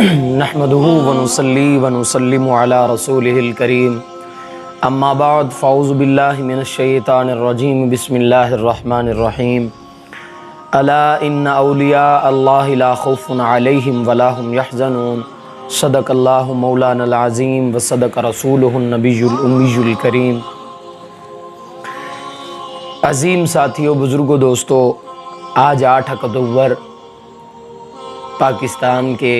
नहमदुहु व नुसल्ली व नुसल्लिमु अला रसूलिहिल करीम अम्मा बाद फ़ाऊज़ु बिल्लाहि मिनश शैतानिर रजीम बिस्मिल्लाहिर रहमानिर रहीम अला इन्ना औलिया अल्लाहि ला खौफुन अलैहिम वला हुम यहज़नून सदक़ल्लाहु मौलानल अज़ीम व सदक़ रसूलुहुन नबियुल उम्मियुल करीम। अज़ीम साथियों, बुज़ुर्गों, दोस्तों, आज 8 अक्टूबर पाकिस्तान के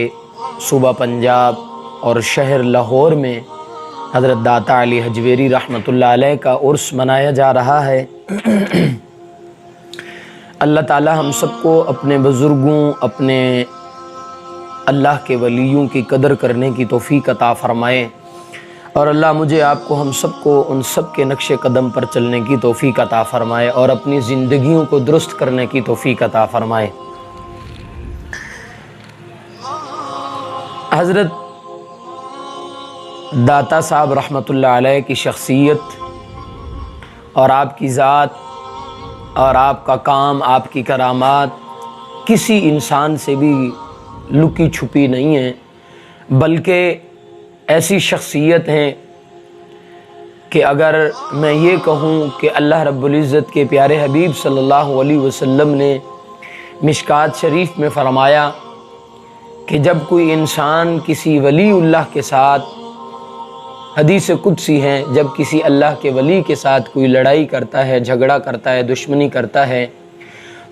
सूबा पंजाब और शहर लाहौर में हज़रत दाता अली हजवेरी रहमतुल्लाह अलैह का उर्स मनाया जा रहा है। अल्लाह ताला हम सबको अपने बुज़ुर्गों, अपने अल्लाह के वलियों की कदर करने की तौफ़ीक अता फ़रमाए और अल्लाह मुझे, आपको, हम सबको उन सब के नक्शे कदम पर चलने की तौफ़ीक अता फ़रमाए और अपनी ज़िंदगियों को दुरुस्त करने की तौफ़ीक अता फ़रमाए। हज़रत दाता साहब रहमतुल्लाह अलैह की शख्सियत और आपकी ज़ात और आपका काम, आपकी करामात किसी इंसान से भी लुकी छुपी नहीं है, बल्कि ऐसी शख्सियत हैं कि अगर मैं ये कहूँ कि अल्लाह रब्बुल इज़्ज़त के प्यारे हबीब सल्लल्लाहु अलैहि वसल्लम ने मिशकात शरीफ में फ़रमाया कि जब कोई इंसान किसी वलीउल्लाह के साथ, हदीस कुदसी है, जब किसी अल्लाह के वली के साथ कोई लड़ाई करता है, झगड़ा करता है, दुश्मनी करता है,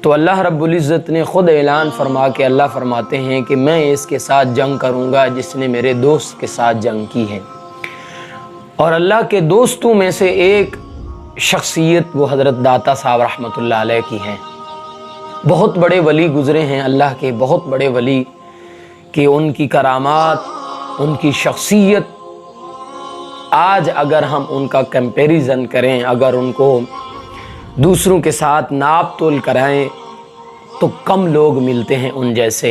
तो अल्लाह रब्बुल इज़्ज़त ने ख़ुद ऐलान फरमा के अल्लाह फरमाते हैं कि मैं इसके साथ जंग करूँगा जिसने मेरे दोस्त के साथ जंग की है। और अल्लाह के दोस्तों में से एक शख्सियत वो हज़रत दाता साहब रहमतुल्लाह अलैह की हैं। बहुत बड़े वली गुज़रे हैं अल्लाह के, बहुत बड़े वली कि उनकी करामात, उनकी शख्सियत, आज अगर हम उनका कंपैरिजन करें, अगर उनको दूसरों के साथ नाप तोल कराएं तो कम लोग मिलते हैं उन जैसे।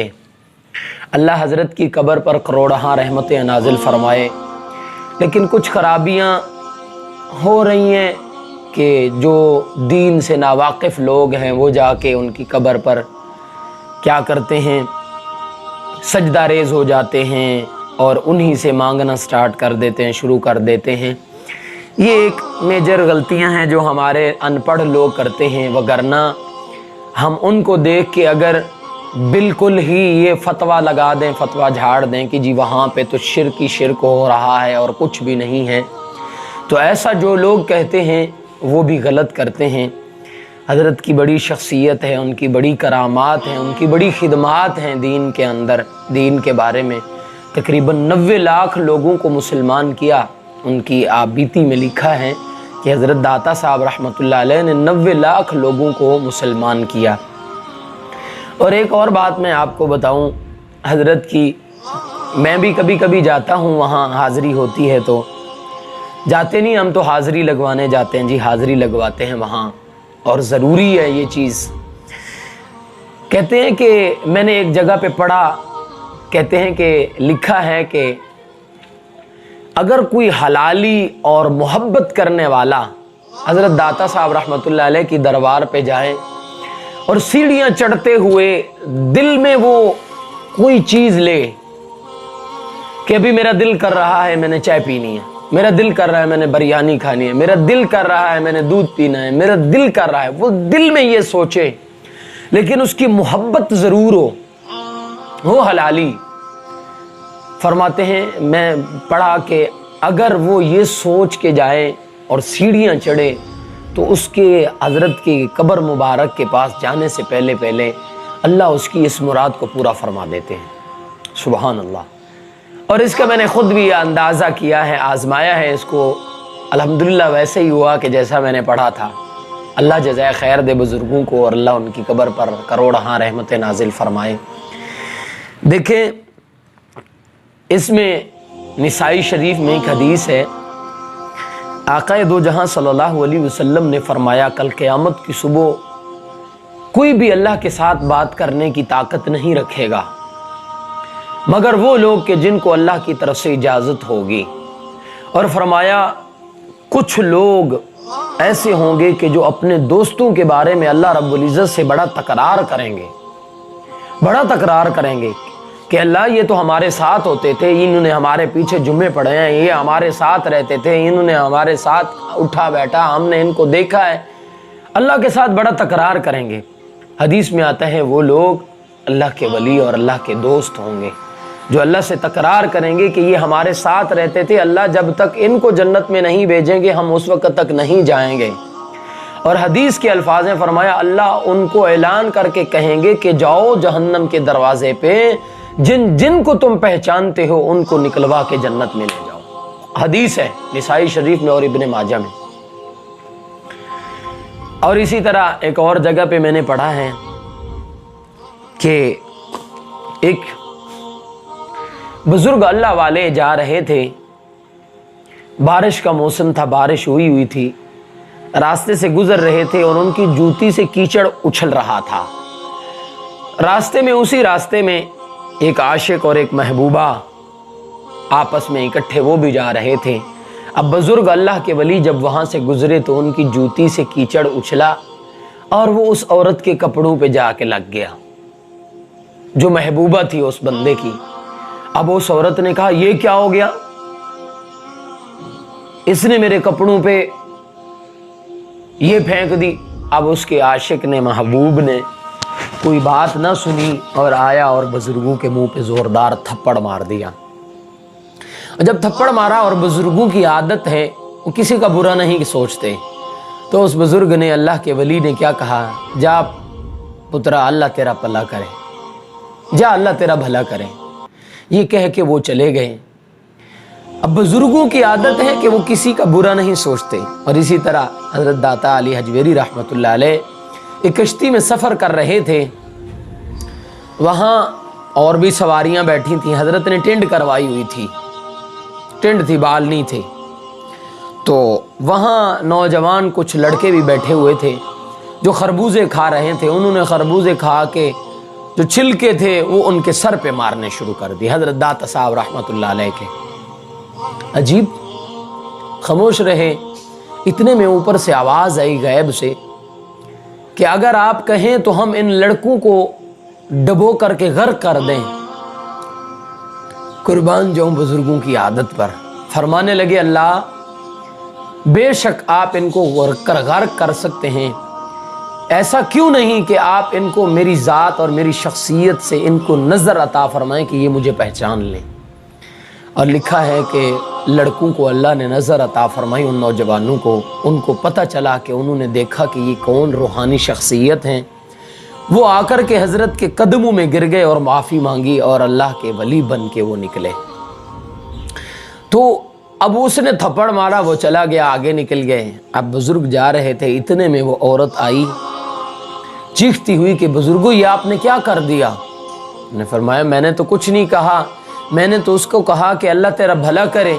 अल्लाह हज़रत की कब्र पर करोड़हा रहमतें नाजिल फरमाए। लेकिन कुछ खराबियां हो रही हैं कि जो दीन से नावाकिफ़ लोग हैं वो जाके उनकी कब्र पर क्या करते हैं, सजदा रेज़ हो जाते हैं और उन्हीं से मांगना स्टार्ट कर देते हैं, शुरू कर देते हैं। ये एक मेजर गलतियां हैं जो हमारे अनपढ़ लोग करते हैं, वगरना हम उनको देख के अगर बिल्कुल ही ये फतवा लगा दें, फतवा झाड़ दें कि जी वहाँ पे तो शिर्क ही शिर्क हो रहा है और कुछ भी नहीं है, तो ऐसा जो लोग कहते हैं वो भी गलत करते हैं। हज़रत की बड़ी शख्सियत है, उनकी बड़ी करामात हैं, उनकी बड़ी खिदमात हैं दीन के अंदर। दीन के बारे में तकरीबन 90 लाख लोगों को मुसलमान किया। उनकी आबीती में लिखा है कि हज़रत दाता साहब रहमतुल्लाह अलैह ने 90 लाख लोगों को मुसलमान किया। और एक और बात मैं आपको बताऊं, हज़रत की, मैं भी कभी कभी जाता हूं, वहाँ हाज़री होती है तो जाते नहीं, हम तो हाज़री लगवाने जाते हैं जी, हाज़री लगवाते हैं वहाँ, और ज़रूरी है ये चीज़। कहते हैं कि मैंने एक जगह पे पढ़ा, कहते हैं कि लिखा है कि अगर कोई हलाली और मोहब्बत करने वाला हज़रत दाता साहब रहमतुल्लाह अलैह की दरबार पे जाए और सीढ़ियाँ चढ़ते हुए दिल में वो कोई चीज़ ले कि अभी मेरा दिल कर रहा है मैंने चाय पीनी है, मेरा दिल कर रहा है मैंने बिरयानी खानी है, मेरा दिल कर रहा है मैंने दूध पीना है, मेरा दिल कर रहा है, वो दिल में ये सोचे, लेकिन उसकी मोहब्बत ज़रूर हो हलाली। फरमाते हैं, मैं पढ़ा कि अगर वो ये सोच के जाए और सीढ़ियाँ चढ़े तो उसके हज़रत की कब्र मुबारक के पास जाने से पहले पहले अल्लाह उसकी इस मुराद को पूरा फरमा देते हैं। सुबहान अल्लाह। और इसका मैंने ख़ुद भी अंदाज़ा किया है, आज़माया है इसको, अल्हम्दुलिल्लाह वैसे ही हुआ कि जैसा मैंने पढ़ा था। अल्लाह जज़ाए खैर दे बुज़ुर्गों को और अल्लाह उनकी कब्र पर करोड़हा रहमतें नाजिल फरमाए। देखें, इसमें निसाई शरीफ में एक हदीस है, आक़ाए दो जहां सल्लल्लाहु अलैहि वसल्लम ने फरमाया, कल क़यामत की सुबह कोई भी अल्लाह के साथ बात करने की ताकत नहीं रखेगा मगर वो लोग कि जिनको अल्लाह की तरफ से इजाज़त होगी। और फरमाया कुछ लोग ऐसे होंगे कि जो अपने दोस्तों के बारे में अल्लाह रब्बुल इज़्ज़त से बड़ा तकरार करेंगे, बड़ा तकरार करेंगे کہ اللہ یہ تو ہمارے ساتھ ہوتے تھے، انہوں نے ہمارے پیچھے جمعے پڑھے ہیں، یہ ہمارے ساتھ رہتے تھے، انہوں نے ہمارے ساتھ اٹھا بیٹھا، ہم نے ان کو دیکھا ہے، اللہ کے ساتھ بڑا تکرار کریں گے۔ حدیث میں آتا ہے وہ لوگ اللہ کے ولی اور اللہ کے دوست ہوں گے جو اللہ سے تکرار کریں گے کہ یہ ہمارے ساتھ رہتے تھے، اللہ جب تک ان کو جنت میں نہیں بھیجیں گے ہم اس وقت تک نہیں جائیں گے۔ اور حدیث کے الفاظ میں فرمایا اللہ ان کو اعلان کر کے کہیں گے کہ جاؤ جہنم کے دروازے پہ، جن جن کو تم پہچانتے ہو ان کو نکلوا کے جنت میں لے جاؤ۔ حدیث ہے نسائی شریف میں اور ابن ماجہ میں۔ اور اسی طرح ایک اور جگہ پہ میں نے پڑھا ہے کہ ایک بزرگ اللہ والے جا رہے تھے، بارش کا موسم تھا، بارش ہوئی تھی، راستے سے گزر رہے تھے اور ان کی جوتی سے کیچڑ اچھل رہا تھا۔ اسی راستے میں ایک عاشق اور ایک محبوبہ آپس میں اکٹھے وہ بھی جا رہے تھے۔ اب بزرگ اللہ کے ولی جب وہاں سے گزرے تو ان کی جوتی سے کیچڑ اچھلا اور وہ اس عورت کے کپڑوں پہ جا کے لگ گیا جو محبوبہ تھی اس بندے کی۔ اب اس عورت نے کہا یہ کیا ہو گیا، اس نے میرے کپڑوں پہ یہ پھینک دی۔ اب اس کے عاشق نے، محبوب نے کوئی بات نہ سنی اور آیا اور بزرگوں کے منہ پہ زوردار تھپڑ مار دیا۔ جب تھپڑ مارا، اور بزرگوں کی عادت ہے وہ کسی کا برا نہیں سوچتے، تو اس بزرگ نے، اللہ کے ولی نے کیا کہا، جا پترا اللہ تیرا بھلا کرے، جا اللہ تیرا بھلا کرے، یہ کہہ کے وہ چلے گئے۔ اب بزرگوں کی عادت ہے کہ وہ کسی کا برا نہیں سوچتے۔ اور اسی طرح حضرت داتا علی حجویری رحمۃ اللہ علیہ ایک کشتی میں سفر کر رہے تھے، وہاں اور بھی سواریاں بیٹھی تھیں، حضرت نے ٹینٹ کروائی ہوئی تھی، ٹینٹ تھی، بال نہیں تھے، تو وہاں نوجوان کچھ لڑکے بھی بیٹھے ہوئے تھے جو خربوزے کھا رہے تھے۔ انہوں نے خربوزے کھا کے جو چھلکے تھے وہ ان کے سر پہ مارنے شروع کر دی، حضرت داتا صاحب رحمۃ اللہ علیہ کے۔ عجیب، خاموش رہے۔ اتنے میں اوپر سے آواز آئی غیب سے کہ اگر آپ کہیں تو ہم ان لڑکوں کو ڈبو کر کے غرق کر دیں۔ قربان جاؤں بزرگوں کی عادت پر، فرمانے لگے اللہ بے شک آپ ان کو غرق کر سکتے ہیں، ایسا کیوں نہیں کہ آپ ان کو میری ذات اور میری شخصیت سے ان کو نظر عطا فرمائیں کہ یہ مجھے پہچان لیں۔ اور لکھا ہے کہ لڑکوں کو اللہ نے نظر عطا فرمائی، ان نوجوانوں کو، ان کو پتہ چلا کہ انہوں نے دیکھا کہ یہ کون روحانی شخصیت ہیں۔ وہ آ کر کے حضرت کے قدموں میں گر گئے اور معافی مانگی اور اللہ کے ولی بن کے وہ نکلے۔ تو اب اس نے تھپڑ مارا، وہ چلا گیا، آگے نکل گئے۔ اب بزرگ جا رہے تھے، اتنے میں وہ عورت آئی چیختی ہوئی کہ بزرگو یہ آپ نے کیا کر دیا؟ نے فرمایا میں نے تو کچھ نہیں کہا، میں نے تو اس کو کہا کہ اللہ تیرا بھلا کرے۔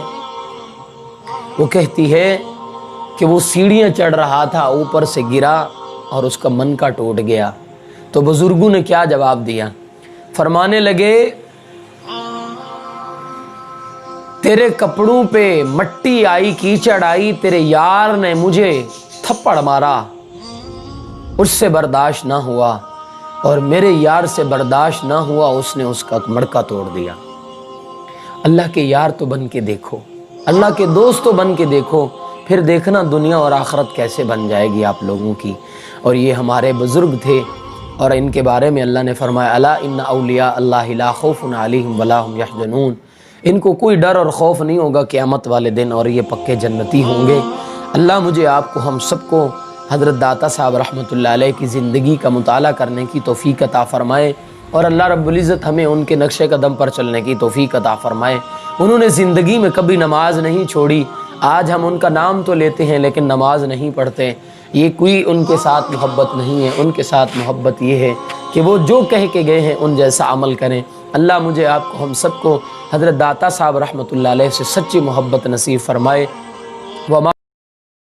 وہ کہتی ہے کہ وہ سیڑھیاں چڑھ رہا تھا، اوپر سے گرا اور اس کا منکا ٹوٹ گیا۔ تو بزرگوں نے کیا جواب دیا؟ فرمانے لگے تیرے کپڑوں پہ مٹی آئی، کیچڑ آئی، تیرے یار نے مجھے تھپڑ مارا، اس سے برداشت نہ ہوا، اور میرے یار سے برداشت نہ ہوا، اس نے اس کا مڑکا توڑ دیا۔ اللہ کے یار تو بن کے دیکھو، اللہ کے دوست تو بن کے دیکھو، پھر دیکھنا دنیا اور آخرت کیسے بن جائے گی آپ لوگوں کی۔ اور یہ ہمارے بزرگ تھے، اور ان کے بارے میں اللہ نے فرمایا الا ان اولیاء اللہ لا خوف علیہم ولا هم یحزنون، ان کو کوئی ڈر اور خوف نہیں ہوگا قیامت والے دن، اور یہ پکے جنتی ہوں گے۔ اللہ مجھے آپ کو، ہم سب کو حضرت داتا صاحب رحمۃ اللہ علیہ کی زندگی کا مطالعہ کرنے کی توفیق عطا فرمائے، اور اللہ رب العزت ہمیں ان کے نقش قدم پر چلنے کی توفیق عطا فرمائے۔ انہوں نے زندگی میں کبھی نماز نہیں چھوڑی، آج ہم ان کا نام تو لیتے ہیں لیکن نماز نہیں پڑھتے، یہ کوئی ان کے ساتھ محبت نہیں ہے، ان کے ساتھ محبت یہ ہے کہ وہ جو کہہ کے گئے ہیں ان جیسا عمل کریں۔ اللہ مجھے آپ کو، ہم سب کو حضرت داتا صاحب رحمۃ اللہ علیہ سے سچی محبت نصیب فرمائے۔ وما